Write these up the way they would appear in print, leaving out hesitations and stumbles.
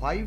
5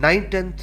9th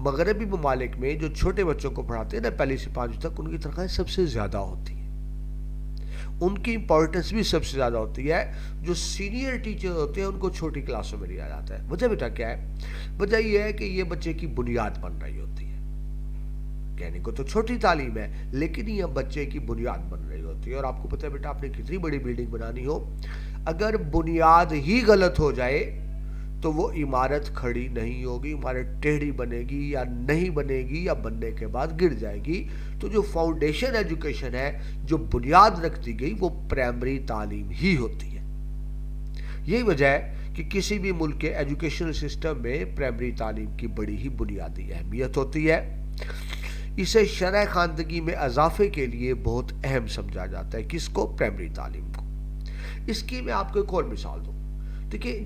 مغربی ممالک میں جو چھوٹے بچوں کو پڑھاتے ہیں نا پہلی سے 5ویں تک، ان کی تنخواہیں سب سے زیادہ ہوتی ہیں، ان کی امپورٹنس بھی سب سے زیادہ ہوتی ہے. جو سینئر ٹیچر ہوتے ہیں ان کو چھوٹی کلاسوں میں لیا جاتا ہے. وجہ بیٹا کیا ہے؟ وجہ یہ ہے کہ یہ بچے کی بنیاد بن رہی ہوتی ہے. کہنے کو تو چھوٹی تعلیم ہے لیکن یہ بچے کی بنیاد بن رہی ہوتی ہے. اور آپ کو پتہ ہے بیٹا، آپ نے کتنی بڑی بلڈنگ بنانی ہو، اگر بنیاد ہی غلط ہو جائے تو وہ عمارت کھڑی نہیں ہوگی، عمارت ٹیڑھی بنے گی یا نہیں بنے گی یا بننے کے بعد گر جائے گی. تو جو فاؤنڈیشن ایجوکیشن ہے، جو بنیاد رکھ دی گئی، وہ پرائمری تعلیم ہی ہوتی ہے. یہی وجہ ہے کہ کسی بھی ملک کے ایجوکیشنل سسٹم میں پرائمری تعلیم کی بڑی ہی بنیادی اہمیت ہوتی ہے. اسے شرح خواندگی میں اضافے کے لیے بہت اہم سمجھا جاتا ہے. کس کو؟ پرائمری تعلیم کو. اس کی میں آپ کو ایک اور مثال دوں. دیکھیے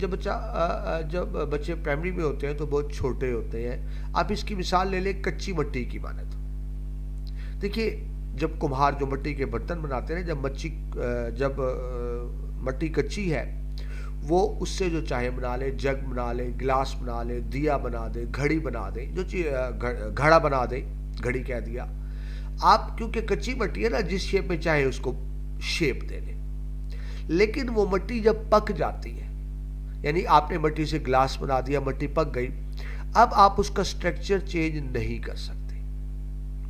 جب بچے پرائمری میں ہوتے ہیں تو بہت چھوٹے ہوتے ہیں. آپ اس کی مثال لے لیں کچی مٹی کی مانند. دیکھیے جب کمہار جو مٹی کے برتن بناتے ہیں، جب مٹی کچی ہے وہ اس سے جو چاہے بنا لے، جگ بنا لے، گلاس بنا لے، دیا بنا دے، گھڑی بنا دے، جو گھڑا بنا دے، گھڑی کہہ دیا. آپ کیونکہ کچی مٹی ہے نا، جس شیپ میں چاہے اس کو شیپ دے لیں. لیکن وہ مٹی جب پک جاتی ہے، یعنی آپ نے مٹی سے گلاس بنا دیا، مٹی پک گئی، اب آپ اس کا سٹرکچر چینج نہیں کر سکتے.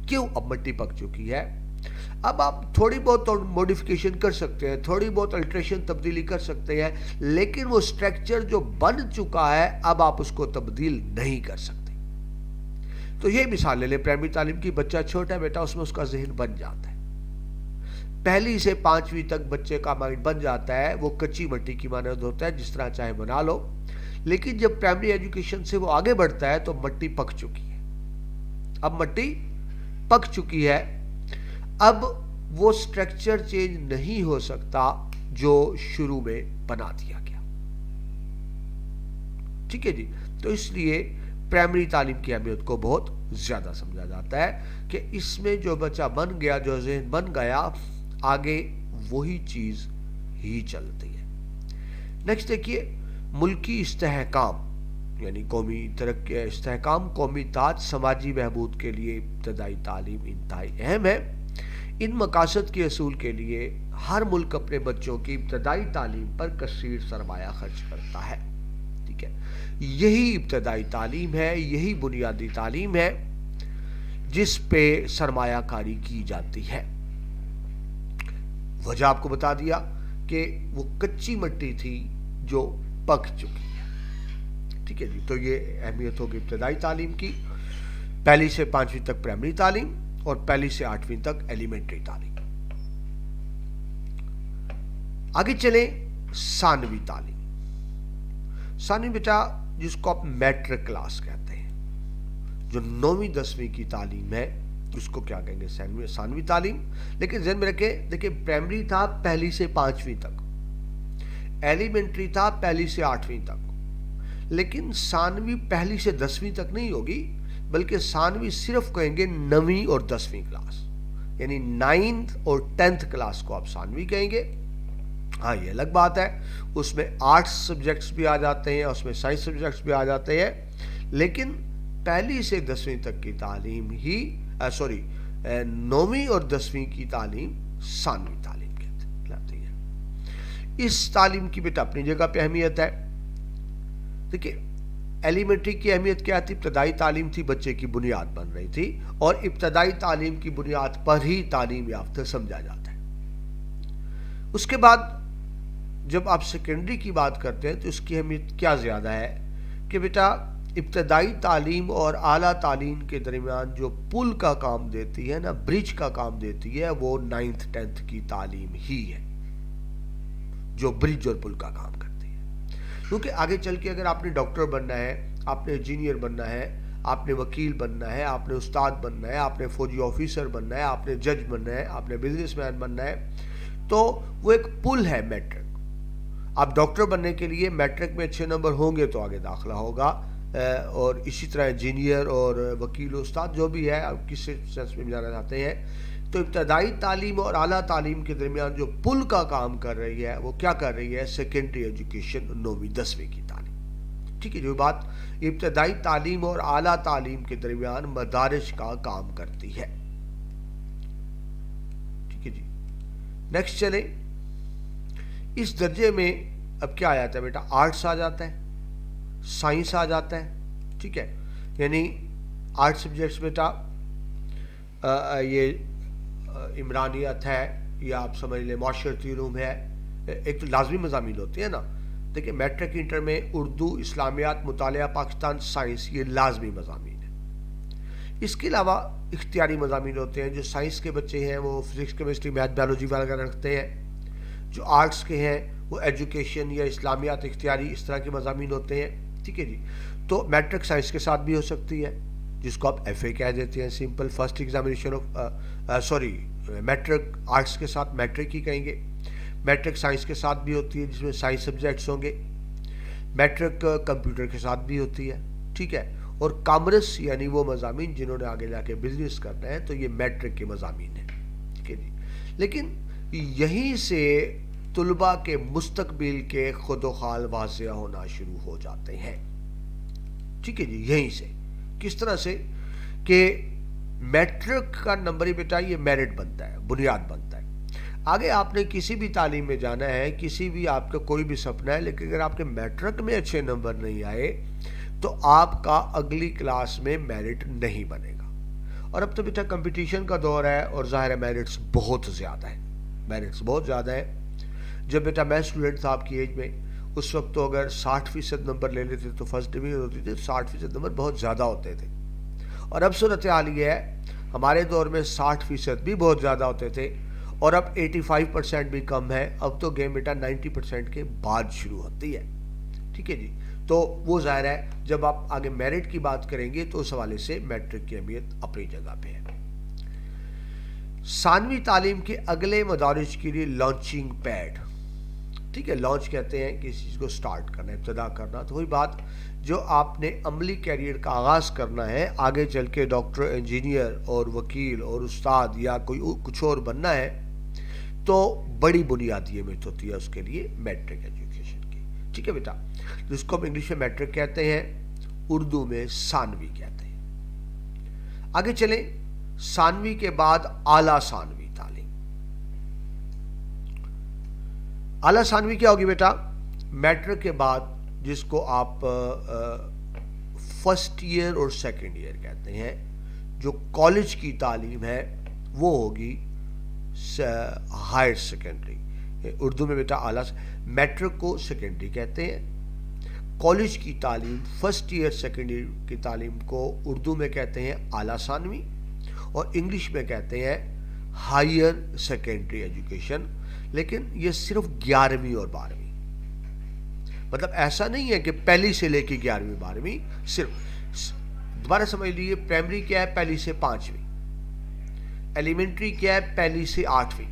کیوں؟ اب مٹی پک چکی ہے. اب آپ تھوڑی بہت موڈیفیکیشن کر سکتے ہیں، تھوڑی بہت الٹریشن تبدیلی کر سکتے ہیں، لیکن وہ سٹرکچر جو بن چکا ہے اب آپ اس کو تبدیل نہیں کر سکتے. تو یہ مثال لے لیں پرائمری تعلیم کی. بچہ چھوٹا ہے بیٹا، اس میں اس کا ذہن بن جاتا ہے. پہلی سے 5ویں تک بچے کا مائنڈ بن جاتا ہے. وہ کچی مٹی کی مانند ہوتا ہے، جس طرح چاہے بنا لو. لیکن جب پرائمری ایجوکیشن سے وہ آگے بڑھتا ہے تو مٹی پک چکی ہے. اب مٹی پک چکی ہے، اب وہ سٹرکچر چینج نہیں ہو سکتا جو شروع میں بنا دیا گیا. ٹھیک ہے جی. تو اس لیے پرائمری تعلیم کی اہمیت کو بہت زیادہ سمجھا جاتا ہے کہ اس میں جو بچہ بن گیا، جو ذہن بن گیا، آگے وہی چیز ہی چلتی ہے. نیکسٹ دیکھیے ملکی استحکام، یعنی قومی ترقی، استحکام، قومی تاج، سماجی بہبود کے لیے ابتدائی تعلیم انتہائی اہم ہے. ان مقاصد کے حصول کے لیے ہر ملک اپنے بچوں کی ابتدائی تعلیم پر کثیر سرمایہ خرچ کرتا ہے. ٹھیک ہے، یہی ابتدائی تعلیم ہے، یہی بنیادی تعلیم ہے جس پہ سرمایہ کاری کی جاتی ہے. وجہ آپ کو بتا دیا کہ وہ کچی مٹی تھی جو پک چکی ہے. ٹھیک ہے جی. تو یہ اہمیت ہوگی ابتدائی تعلیم کی. پہلی سے 5ویں تک پرائمری تعلیم اور پہلی سے 8ویں تک ایلیمنٹری تعلیم. آگے چلیں ثانوی تعلیم. ثانوی بیٹا جس کو آپ میٹرک کلاس کہتے ہیں، جو 9ویں 10ویں کی تعلیم ہے، اس کو کیا کہیں گے؟ ثانوی تعلیم. لیکن ذہن میں رکھیں، دیکھیں پرائمری تھا پہلی سے 5ویں تک، ایلیمنٹری تھا پہلی سے 8ویں تک. لیکن ثانوی پہلی سے 10ویں تک نہیں ہوگی، بلکہ ثانوی صرف کہیں گے 9ویں اور 10ویں کلاس، یعنی 9th اور 10th کلاس کو آپ ثانوی کہیں گے. ہاں یہ الگ بات ہے، اس میں آرٹس سبجیکٹس بھی آ جاتے ہیں، اس میں سائنس سبجیکٹس بھی آ جاتے ہیں. لیکن پہلی سے 10ویں تک کی تعلیم ہی 9ویں اور 10ویں کی تعلیم ثانوی تعلیم کہتے ہیں. اس تعلیم کی بیٹا اپنی جگہ پہ اہمیت ہے. دیکھیے ایلیمنٹری کی اہمیت کیا تھی؟ ابتدائی تعلیم تھی، بچے کی بنیاد بن رہی تھی، اور ابتدائی تعلیم کی بنیاد پر ہی تعلیم یافتہ سمجھا جاتا ہے. اس کے بعد جب آپ سیکنڈری کی بات کرتے ہیں تو اس کی اہمیت کیا زیادہ ہے کہ بیٹا ابتدائی تعلیم اور اعلیٰ تعلیم کے درمیان جو پل کا کام دیتی ہے نا، برج کا کام دیتی ہے، وہ 9th 10th کی تعلیم ہی ہے جو برج اور پل کا کام کرتی ہے. کیونکہ آگے چل کے اگر آپ نے ڈاکٹر بننا ہے، آپ نے انجینئر بننا ہے، آپ نے وکیل بننا ہے، آپ نے استاد بننا ہے، آپ نے فوجی آفیسر بننا ہے، آپ نے جج بننا ہے، آپ نے بزنس مین بننا ہے، تو وہ ایک پل ہے میٹرک. آپ ڈاکٹر بننے کے لیے میٹرک میں اچھے نمبر ہوں گے تو آگے داخلہ ہوگا، اور اسی طرح انجینئر اور وکیل استاد جو بھی ہے، آپ کس سینس میں جانا چاہتے ہیں. تو ابتدائی تعلیم اور اعلیٰ تعلیم کے درمیان جو پل کا کام کر رہی ہے وہ کیا کر رہی ہے؟ سیکنڈری ایجوکیشن، 9ویں 10ویں کی تعلیم. ٹھیک ہے، جو بات ابتدائی تعلیم اور اعلیٰ تعلیم کے درمیان مدارج کا کام کرتی ہے. ٹھیک ہے جی. نیکسٹ چلیں. اس درجے میں اب کیا آ جاتا ہے بیٹا؟ آرٹس آ جاتا ہے، سائنس آ جاتا ہے. ٹھیک ہے، یعنی آرٹ سبجیکٹس بیٹا یہ عمرانیت ہے، یا آپ سمجھ لیں معاشرتی علوم ہے. ایک تو لازمی مضامین ہوتے ہیں نا. دیکھیں میٹرک انٹر میں اردو، اسلامیات، مطالعہ پاکستان، سائنس، یہ لازمی مضامین ہیں. اس کے علاوہ اختیاری مضامین ہوتے ہیں. جو سائنس کے بچے ہیں وہ فزکس، کیمسٹری، میتھ، بیولوجی وغیرہ رکھتے ہیں. جو آرٹس کے ہیں وہ ایجوکیشن یا اسلامیات، اختیاری، اس طرح کے مضامین ہوتے ہیں. ٹھیک ہے جی. تو میٹرک سائنس کے ساتھ بھی ہو سکتی ہے، جس کو آپ ایف اے کہہ دیتے ہیں، simple first examination of matric arts کے ساتھ میٹرک ہی کہیں گے. میٹرک سائنس کے ساتھ بھی ہوتی ہے، جس میں سائنس سبجیکٹس ہوں گے. میٹرک کمپیوٹر کے ساتھ بھی ہوتی ہے. ٹھیک ہے. اور کامرس یعنی وہ مضامین جنہوں نے آگے جا کے بزنس کرنا ہے، تو یہ میٹرک کے مضامین ہیں. ٹھیک ہے جی. لیکن یہیں سے طلباء کے مستقبل کے خود و خال واضح ہونا شروع ہو جاتے ہیں. ٹھیک ہے جی. یہیں سے کس طرح سے کہ میٹرک کا نمبر ہی بیٹا یہ میرٹ بنتا ہے، بنیاد بنتا ہے. آگے آپ نے کسی بھی تعلیم میں جانا ہے، کسی بھی آپ کا کوئی بھی سپنا ہے، لیکن اگر آپ کے میٹرک میں اچھے نمبر نہیں آئے تو آپ کا اگلی کلاس میں میرٹ نہیں بنے گا. اور اب تو بیٹا کمپٹیشن کا دور ہے، اور ظاہر ہے میرٹس بہت زیادہ ہے. میرٹس بہت زیادہ ہے. جب بیٹا میں اسٹوڈنٹ تھا آپ کی ایج میں، اس وقت تو اگر 60% نمبر لے لیتے تو فرسٹ ڈویژن ہوتی تھی. 60% نمبر بہت زیادہ ہوتے تھے. اور اب صورتحال یہ ہے، ہمارے دور میں 60% بھی بہت زیادہ ہوتے تھے، اور اب 85% بھی کم ہے. اب تو گیم بیٹا 90% کے بعد شروع ہوتی ہے. ٹھیک ہے جی. تو وہ ظاہر ہے جب آپ آگے میرٹ کی بات کریں گے تو اس حوالے سے میٹرک کی اہمیت اپنی جگہ پہ ہے. ثانوی تعلیم کے اگلے مدارج کے لیے لانچنگ پیڈ. ٹھیک ہے. لانچ کہتے ہیں کسی چیز کو سٹارٹ کرنا، ابتدا کرنا. تو وہی بات جو آپ نے عملی کیریئر کا آغاز کرنا ہے، آگے چل کے ڈاکٹر، انجینئر اور وکیل اور استاد یا کوئی کچھ اور بننا ہے، تو بڑی بنیادی اہمیت ہوتی ہے اس کے لیے میٹرک ایجوکیشن کی. ٹھیک ہے بیٹا. جس کو ہم انگلش میں میٹرک کہتے ہیں، اردو میں ثانوی کہتے ہیں. آگے چلیں. ثانوی کے بعد اعلیٰ ثانوی تعلیم. اعلیٰ ثانوی کیا ہوگی بیٹا؟ میٹرک کے بعد جس کو آپ فرسٹ ایئر اور سیکنڈ ایئر کہتے ہیں، جو کالج کی تعلیم ہے وہ ہوگی ہائر سیکنڈری. اردو میں بیٹا اعلیٰ. میٹرک کو سیکنڈری کہتے ہیں. کالج کی تعلیم فرسٹ ایئر سیکنڈ ایئر کی تعلیم کو اردو میں کہتے ہیں اعلیٰ ثانوی، اور انگلش میں کہتے ہیں ہائر سیکنڈری ایجوکیشن. لیکن یہ صرف 11ویں اور 12ویں. مطلب ایسا نہیں ہے کہ پہلی سے لے کے 11ویں 12ویں. صرف دوبارہ سمجھ لیجیے، پرائمری کیا ہے؟ پہلی سے 5ویں. ایلیمنٹری کیا ہے؟ پہلی سے 8ویں.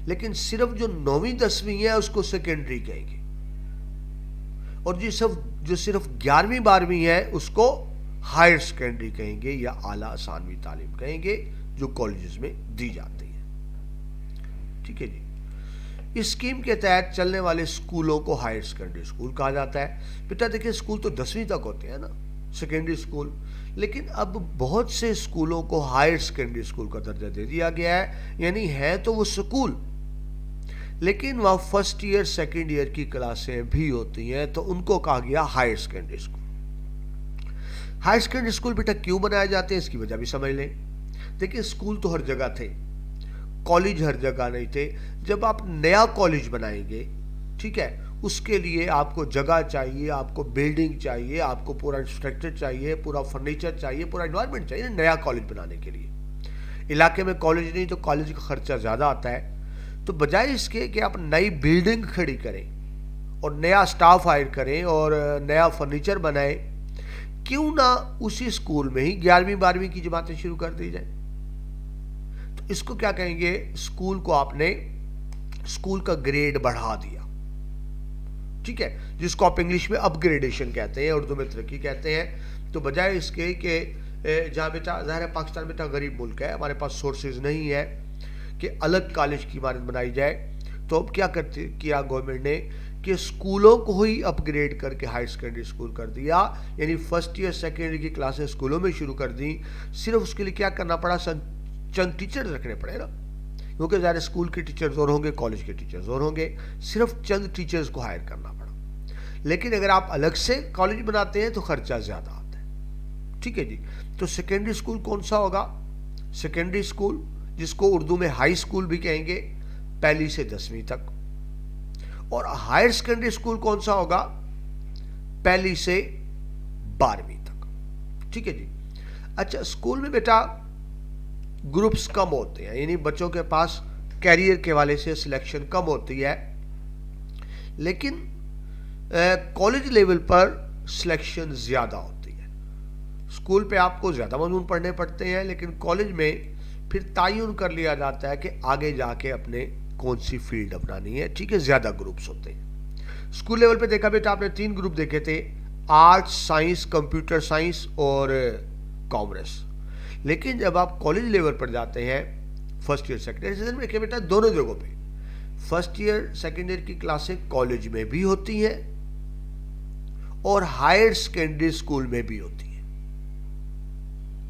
لیکن صرف جو 9ویں 10ویں ہے اس کو سیکنڈری کہیں گے، اور جو صرف 11ویں 12ویں ہے اس کو ہائر سیکنڈری کہیں گے یا اعلیٰ ثانوی تعلیم کہیں گے، جو کالجز میں دی جاتی ہے. ٹھیک ہے جی. اس اسکیم کے تحت چلنے والے اسکولوں کو ہائر سیکنڈری اسکول کہا جاتا ہے. بیٹا دیکھیں اسکول تو 10ویں تک ہوتے ہیں نا، سیکنڈری اسکول. لیکن اب بہت سے اسکولوں کو ہائر سیکنڈری اسکول کا درجہ دے دیا گیا ہے. یعنی ہے تو وہ اسکول، لیکن وہاں فرسٹ ایئر سیکنڈ ایئر کی کلاسیں بھی ہوتی ہیں، تو ان کو کہا گیا higher secondary school. Higher secondary school بیٹا کیوں بنائے جاتے ہیں اس کی وجہ بھی سمجھ لیں. دیکھیں اسکول تو ہر جگہ تھے، کالج ہر جگہ نہیں تھے. جب آپ نیا کالج بنائیں گے، ٹھیک ہے، اس کے لیے آپ کو جگہ چاہیے، آپ کو بلڈنگ چاہیے، آپ کو پورا انفراسٹرکچر چاہیے، پورا فرنیچر چاہیے، پورا انوائرمنٹ چاہیے نیا کالج بنانے کے لیے. علاقے میں کالج نہیں تو کالج کا خرچہ زیادہ آتا ہے. تو بجائے اس کے کہ آپ نئی بلڈنگ کھڑی کریں اور نیا سٹاف ہائر کریں اور نیا فرنیچر بنائیں، کیوں نہ اسی اسکول میں ہی 11ویں 12ویں کی جماعتیں شروع کر دی جائیں. تو اس کو کیا کہیں گے؟ اسکول کو آپ نے اسکول کا گریڈ بڑھا دیا. ٹھیک ہے، جس کو آپ انگلش میں اپ گریڈیشن کہتے ہیں، اردو میں ترقی کہتے ہیں. تو بجائے اس کے کہ جہاں بیٹا ظاہر ہے پاکستان بیٹا غریب ملک ہے، ہمارے پاس سورسز نہیں ہے کہ الگ کالج کی عمارت بنائی جائے، تو اب کیا کیا گورنمنٹ نے کہ سکولوں کو ہی اپ گریڈ کر کے ہائر سیکنڈری اسکول کر دیا، یعنی فرسٹ ایئر سیکنڈ ایئر کی کلاسیں اسکولوں میں شروع کر دیں. صرف اس کے لیے کیا کرنا پڑا، چند ٹیچر رکھنے پڑے نا، کیونکہ ظاہر اسکول کے ٹیچرز اور ہوں گے، کالج کے ٹیچرز اور ہوں گے، صرف چند ٹیچرز کو ہائر کرنا پڑا. لیکن اگر آپ الگ سے کالج بناتے ہیں تو خرچہ زیادہ آتا ہے. ٹھیک ہے جی. تو سیکنڈری اسکول کون سا ہوگا؟ سیکنڈری اسکول جس کو اردو میں ہائی اسکول بھی کہیں گے، پہلی سے 10ویں تک. اور ہائر سیکنڈری اسکول کون سا ہوگا؟ پہلی سے 12ویں تک. ٹھیک ہے جی. اچھا، اسکول میں بیٹا گروپس کم ہوتے ہیں، یعنی بچوں کے پاس کیریئر کے والے سے سلیکشن کم ہوتی ہے، لیکن کالج لیول پر سلیکشن زیادہ ہوتی ہے. اسکول پہ آپ کو زیادہ مضمون پڑھنے پڑتے ہیں، لیکن کالج میں پھر تعین کر لیا جاتا ہے کہ آگے جا کے اپنے کون سی فیلڈ اپنانی ہے. ٹھیک ہے، زیادہ گروپس ہوتے ہیں. اسکول لیول پہ دیکھا بیٹا آپ نے 3 گروپ دیکھے تھے، آرٹس، سائنس، کمپیوٹر سائنس اور کامرس. لیکن جب آپ کالج لیول پر جاتے ہیں، فرسٹ ایئر سیکنڈ ایئر، میں دیکھیں بیٹا دونوں جگہوں پہ فرسٹ ایئر سیکنڈ ایئر کی کلاسیں کالج میں بھی ہوتی ہیں اور ہائر سیکنڈری اسکول میں بھی ہوتی ہیں.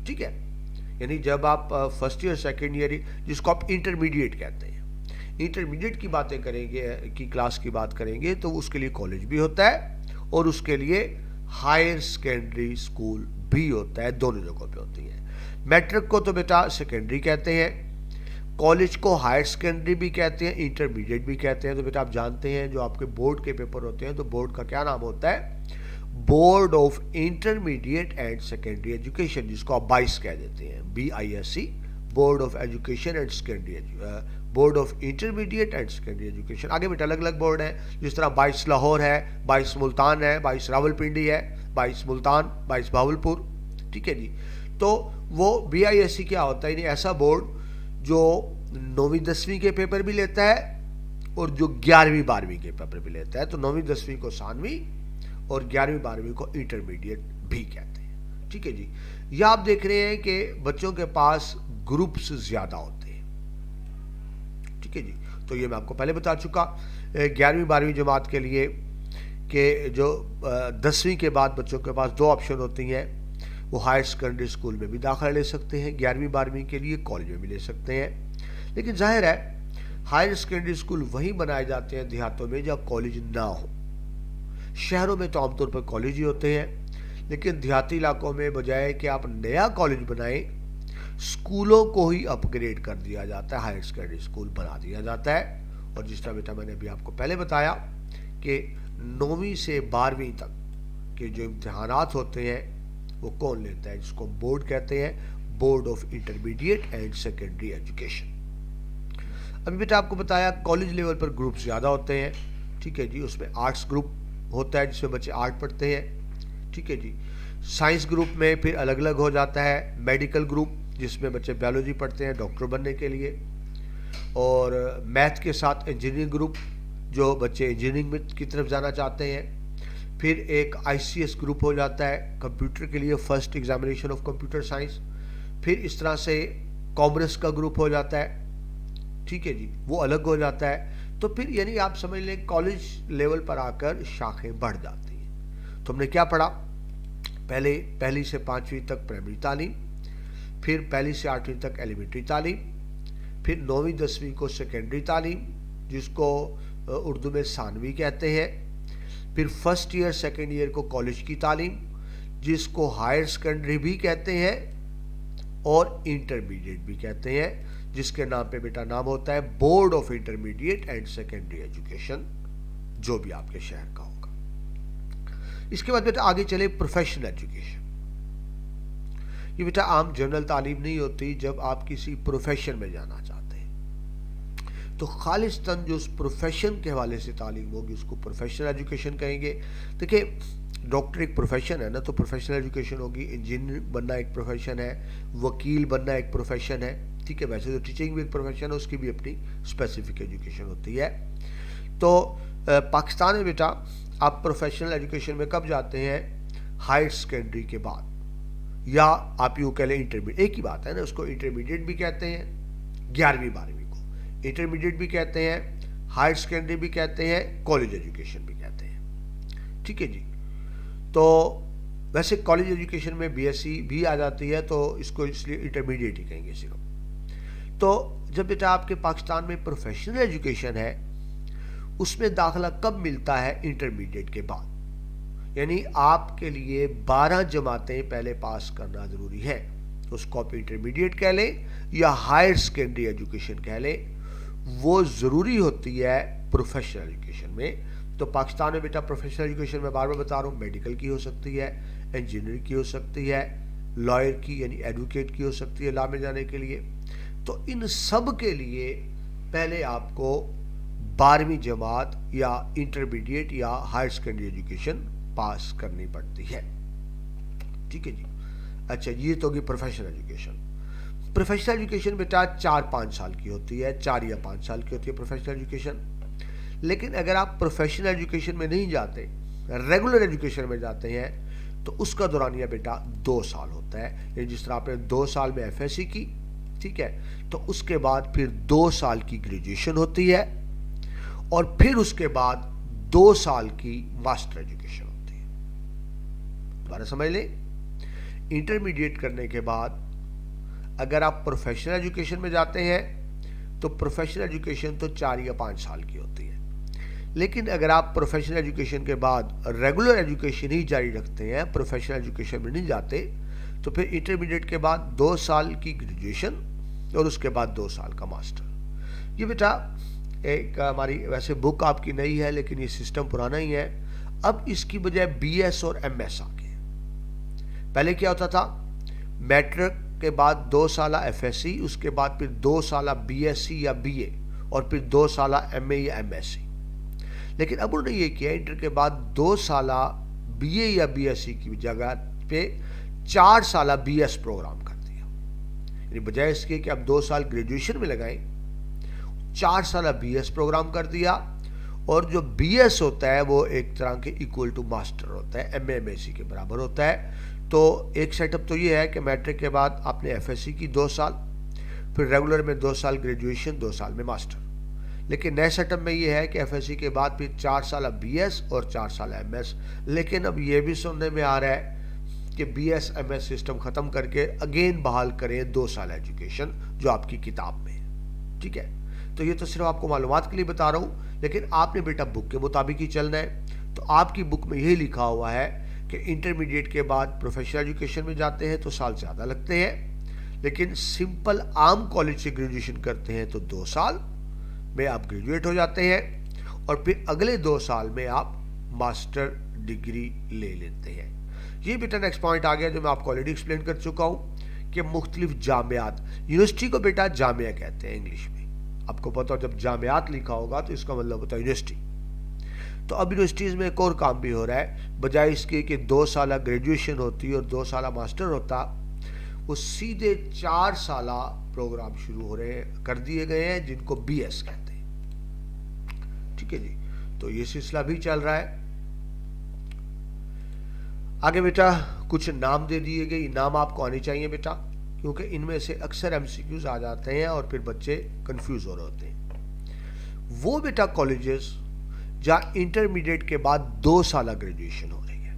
ٹھیک ہے، یعنی جب آپ فرسٹ ایئر سیکنڈ ایئر جس کو آپ انٹرمیڈیٹ کہتے ہیں، انٹرمیڈیٹ کی باتیں کریں گے، کی کلاس کی بات کریں گے، تو اس کے لیے کالج بھی ہوتا ہے اور اس کے لیے ہائر سیکنڈری اسکول بھی ہوتا ہے. دونوں جگہوں پہ ہوتی ہیں. میٹرک کو تو بیٹا سیکنڈری کہتے ہیں، کالج کو ہائر سیکنڈری بھی کہتے ہیں، انٹرمیڈیٹ بھی کہتے ہیں. تو بیٹا آپ جانتے ہیں جو آپ کے بورڈ کے پیپر ہوتے ہیں تو بورڈ کا کیا نام ہوتا ہے؟ Board of intermediate and secondary education, جس کو آپ 22 کہہ دیتے ہیں، BISC، board of education and secondary, board of intermediate and secondary education. آگے بیٹا الگ الگ بورڈ ہیں، جس طرح 22 لاہور ہے، 22 ملتان ہے، 22 راولپنڈی ہے، 22 ملتان، 22 بھاولپور. ٹھیک ہے جی. تو وہ BISC کیا ہوتا ہے؟ یعنی ایسا بورڈ جو 9ویں 10ویں کے پیپر بھی لیتا ہے اور جو 11ویں 12ویں کے پیپر بھی لیتا ہے. تو 9ویں 10ویں کو ثانوی اور 11ویں 12ویں کو انٹرمیڈیٹ بھی کہتے ہیں. ٹھیک ہے جی. یہ آپ دیکھ رہے ہیں کہ بچوں کے پاس گروپس زیادہ ہوتے ہیں. ٹھیک ہے جی. تو یہ میں آپ کو پہلے بتا چکا 11ویں 12ویں جماعت کے لیے کہ جو 10ویں کے بعد بچوں کے پاس 2 آپشن ہوتی ہیں، وہ ہائر سیکنڈری اسکول میں بھی داخلہ لے سکتے ہیں، 11ویں 12ویں کے لیے کالج میں بھی لے سکتے ہیں. لیکن ظاہر ہے ہائر سیکنڈری اسکول وہیں بنائے جاتے ہیں دیہاتوں میں جہاں کالج نہ ہو. شہروں میں تو عام طور پر کالج ہی ہوتے ہیں، لیکن دیہاتی علاقوں میں بجائے کہ آپ نیا کالج بنائیں، اسکولوں کو ہی اپ گریڈ کر دیا جاتا ہے، ہائر سیکنڈری اسکول بنا دیا جاتا ہے. اور جس طرح بیٹا میں نے ابھی آپ کو پہلے بتایا کہ 9ویں سے 12ویں تک کے جو امتحانات ہوتے ہیں وہ کون لیتا ہے؟ جس کو بورڈ کہتے ہیں، board of intermediate and secondary education. ابھی بیٹا آپ کو بتایا کالج لیول پر گروپ زیادہ ہوتے ہیں. ٹھیک ہے جی. اس میں آرٹس گروپ ہوتا ہے جس میں بچے آرٹ پڑھتے ہیں. ٹھیک ہے جی. سائنس گروپ میں پھر الگ الگ ہو جاتا ہے، میڈیکل گروپ جس میں بچے بیولوجی پڑھتے ہیں ڈاکٹر بننے کے لیے، اور میتھ کے ساتھ انجینئرنگ گروپ جو بچے انجینئرنگ کی طرف جانا چاہتے ہیں. پھر ایک ICS گروپ ہو جاتا ہے کمپیوٹر کے لیے، first examination of computer science. پھر اس طرح سے کامرس کا گروپ ہو جاتا ہے. ٹھیک ہے جی. وہ الگ ہو جاتا ہے. تو پھر یعنی آپ سمجھ لیں کالج لیول پر آ کر شاخیں بڑھ جاتی ہیں. تو ہم نے کیا پڑھا؟ پہلی سے 5ویں تک پرائمری تعلیم، پھر پہلی سے 8ویں تک ایلیمنٹری تعلیم، پھر 9ویں 10ویں کو سیکنڈری تعلیم جس کو اردو میں ثانوی کہتے ہیں، پھر فرسٹ ایئر سیکنڈ ایئر کو کالج کی تعلیم جس کو ہائر سیکنڈری بھی کہتے ہیں اور انٹرمیڈیٹ بھی کہتے ہیں، جس کے نام پہ بیٹا نام ہوتا ہے board of intermediate and secondary education, جو بھی آپ کے شہر کا ہوگا. اس کے بعد بیٹا آگے چلے پروفیشنل ایجوکیشن. یہ بیٹا عام جنرل تعلیم نہیں ہوتی. جب آپ کسی پروفیشن میں جانا چاہتے ہیں تو خالصتاً جو اس پروفیشن کے حوالے سے تعلیم ہوگی اس کو پروفیشنل ایجوکیشن کہیں گے. دیکھیں ڈاکٹر ایک پروفیشن ہے نا، تو پروفیشنل ایجوکیشن ہوگی. انجینئر بننا ایک پروفیشن ہے، وکیل بننا ایک پروفیشن ہے. ٹھیک ہے. ویسے تو ٹیچنگ بھی ایک پروفیشن ہے، اس کی بھی اپنی اسپیسیفک ایجوکیشن ہوتی ہے. تو پاکستان میں بیٹا آپ پروفیشنل ایجوکیشن میں کب جاتے ہیں؟ ہائر سیکنڈری کے بعد، یا آپ یوں کہہ لیں انٹرمیڈیٹ. ایک ہی بات ہے نا، اس کو انٹرمیڈیٹ بھی کہتے ہیں 11ویں 12ویں کو، انٹرمیڈیٹ بھی کہتے ہیں ہائر سیکنڈری بھی کہتے ہیں, کالج ایجوکیشن بھی کہتے ہیں. ٹھیک ہے جی. تو ویسے کالج ایجوکیشن میں بی ایس سی بھی آ جاتی ہے, تو اس کو اس لیے انٹرمیڈیٹ ہی کہیں گے صرف. تو جب بیٹا آپ کے پاکستان میں پروفیشنل ایجوکیشن ہے, اس میں داخلہ کب ملتا ہے؟ انٹرمیڈیٹ کے بعد. یعنی آپ کے لیے 12 جماعتیں پہلے پاس کرنا ضروری ہے. اس کو آپ انٹرمیڈیٹ کہہ لیں یا ہائر سیکنڈری ایجوکیشن کہہ لیں, وہ ضروری ہوتی ہے پروفیشنل ایجوکیشن میں. تو پاکستان میں بیٹا پروفیشنل ایجوکیشن میں بار بار بتا رہا ہوں, میڈیکل کی ہو سکتی ہے, انجینئر کی ہو سکتی ہے, لائر کی یعنی ایڈوکیٹ کی ہو سکتی ہے لا میں جانے کے لیے. تو ان سب کے لیے پہلے آپ کو 12ویں جماعت یا انٹرمیڈیٹ یا ہائر سیکنڈری ایجوکیشن پاس کرنی پڑتی ہے. ٹھیک ہے جی. اچھا, یہ تو ہوگی پروفیشنل ایجوکیشن. پروفیشنل ایجوکیشن بیٹا 4-5 سال کی ہوتی ہے, 4 یا 5 سال کی ہوتی ہے پروفیشنل ایجوکیشن. لیکن اگر آپ پروفیشنل ایجوکیشن میں نہیں جاتے, ریگولر ایجوکیشن میں جاتے ہیں, تو اس کا دورانیہ بیٹا 2 سال ہوتا ہے. یعنی جس طرح آپ نے 2 سال میں ایف ایس سی کی, ٹھیک ہے, تو اس کے بعد پھر 2 سال کی گریجویشن ہوتی ہے, اور پھر اس کے بعد 2 سال کی ماسٹر ایجوکیشن ہوتی ہے. دوبارہ سمجھ لیں, انٹرمیڈیٹ کرنے کے بعد اگر آپ پروفیشنل ایجوکیشن میں جاتے ہیں تو پروفیشنل ایجوکیشن تو 4 یا 5 سال کی ہوتی ہے. لیکن اگر آپ پروفیشنل ایجوکیشن کے بعد ریگولر ایجوکیشن ہی جاری رکھتے ہیں, پروفیشنل ایجوکیشن میں نہیں جاتے, تو پھر انٹرمیڈیٹ کے بعد 2 سال کی گریجویشن اور اس کے بعد 2 سال کا ماسٹر. یہ بیٹا ایک ہماری ویسے بک آپ کی نئی ہے, لیکن یہ سسٹم پرانا ہی ہے. اب اس کی بجائے بی ایس اور ایم ایس آ گئے. پہلے کیا ہوتا تھا, میٹرک کے بعد 2 سالہ ایف ایس سی, اس کے بعد پھر 2 سالہ بی ایس سی یا بی اے, اور پھر 2 سالہ ایم اے یا ایم ایس سی. لیکن اب انہوں نے یہ کیا, انٹر کے بعد 2 سالہ بی اے یا بی ایس سی کی جگہ پہ 4 سالہ بی ایس پروگرام کر دیا. یعنی بجائے اس کے کہ اب 2 سال گریجویشن میں لگائیں, 4 سالہ بی ایس پروگرام کر دیا. اور جو بی ایس ہوتا ہے وہ ایک طرح کے ایکول ٹو ماسٹر ہوتا ہے, M A M S C کے برابر ہوتا ہے. تو ایک سیٹ اپ تو یہ ہے کہ میٹرک کے بعد آپ نے ایف ایس سی کی 2 سال, پھر ریگولر میں 2 سال گریجویشن, 2 سال میں ماسٹر. لیکن نئے سیٹ اپ میں یہ ہے کہ ایف ایس سی کے بعد پھر 4 سالہ بی ایس اور 4 سالہ ایم ایس. لیکن اب یہ بھی سننے میں آ رہا ہے کہ B S M S system ختم کر کے اگین بحال کریں 2 سالہ ایجوکیشن جو آپ کی کتاب میں ہے. ٹھیک ہے, تو یہ تو صرف آپ کو معلومات کے لیے بتا رہا ہوں, لیکن آپ نے بیٹا بک کے مطابق ہی چلنا ہے. تو آپ کی بک میں یہی لکھا ہوا ہے کہ انٹرمیڈیٹ کے بعد پروفیشنل ایجوکیشن میں جاتے ہیں تو سال زیادہ لگتے ہیں, لیکن سمپل عام کالج سے گریجویشن کرتے ہیں تو 2 سال میں آپ گریجویٹ ہو جاتے ہیں, اور پھر اگلے 2 سال میں آپ ماسٹر ڈگری لے لیتے ہیں. یہ بیٹا نیکسٹ پوائنٹ آ گیا جو میں آپ کو آلریڈی ایکسپلین کر چکا ہوں کہ مختلف جامعات, یونیورسٹی کو بیٹا جامعہ کہتے ہیں انگلش میں. آپ کو پتا ہو جب جامعات لکھا ہوگا تو اس کا مطلب ہوتا ہے یونیورسٹی. تو اب یونیورسٹیز میں ایک اور کام بھی ہو رہا ہے, بجائے اس کے کہ 2 سالہ گریجویشن ہوتی اور 2 سالہ ماسٹر ہوتا, وہ سیدھے 4 سالہ پروگرام شروع ہو رہے ہیں, کر دیے گئے ہیں, جن کو بی ایس کہتے ہیں. ٹھیک ہے جی, تو یہ سلسلہ بھی چل رہا ہے. آگے بیٹا کچھ نام دے دیے گئے, نام آپ کو آنے چاہیے بیٹا, کیونکہ ان میں سے اکثر ایم سی کیوز آ جاتے ہیں اور پھر بچے کنفیوز ہو رہے ہوتے ہیں. وہ بیٹا کالجز جہاں انٹرمیڈیٹ کے بعد 2 سالہ گریجویشن ہو رہی ہے.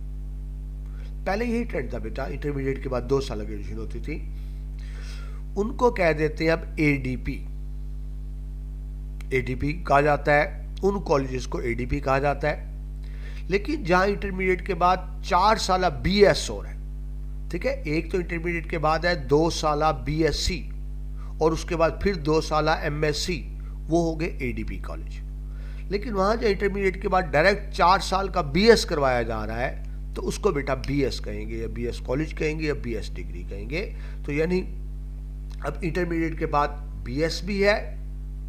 پہلے یہی ٹرینڈ تھا بیٹا, انٹرمیڈیٹ کے بعد 2 سالہ گریجویشن ہوتی تھی. ان کو کہہ دیتے ہیں اب اے ڈی پی. اے ڈی پی کہا جاتا ہے, ان کالجز کو اے ڈی پی کہا جاتا ہے. لیکن جہاں انٹرمیڈیٹ کے بعد 4 سالہ بی ایس ہو رہا ہے, ٹھیک ہے, ایک تو انٹرمیڈیٹ کے بعد ہے 2 سالہ بی ایس سی, اور اس کے بعد پھر 2 سالہ ایم ایس سی, وہ ہو گئے اے ڈی پی کالج. لیکن وہاں جو انٹرمیڈیٹ کے بعد ڈائریکٹ 4 سال کا بی ایس کروایا جا رہا ہے, تو اس کو بیٹا بی ایس کہیں گے, یا بی ایس کالج کہیں گے, یا بی ایس ڈگری کہیں گے. تو یعنی اب انٹرمیڈیٹ کے بعد بی ایس بھی ہے,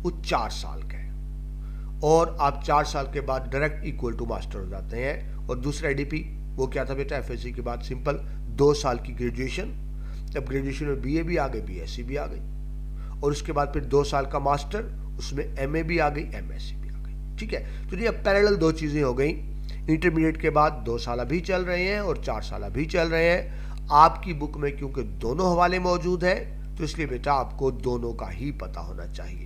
وہ 4 سال کا ہے, اور آپ 4 سال کے بعد ڈائریکٹ ایکول ٹو ماسٹر ہو جاتے ہیں. اور دوسرا اے ڈی پی وہ کیا تھا بیٹا, ایف ایس سی کے بعد سمپل 2 سال کی گریجویشن, اب گریجویشن میں بی اے بھی آ گئی, بی ایس سی بھی آ گئی, اور اس کے بعد پھر 2 سال کا ماسٹر, اس میں ایم اے بھی آ گئی, ایم ایس سی بھی آ گئی. ٹھیک ہے, تو یہ اب پیریلل 2 چیزیں ہو گئیں. انٹرمیڈیٹ کے بعد 2 سالہ بھی چل رہے ہیں اور 4 سالہ بھی چل رہے ہیں. آپ کی بک میں کیونکہ دونوں حوالے موجود ہیں, تو اس لیے بیٹا آپ کو دونوں کا ہی پتہ ہونا چاہیے.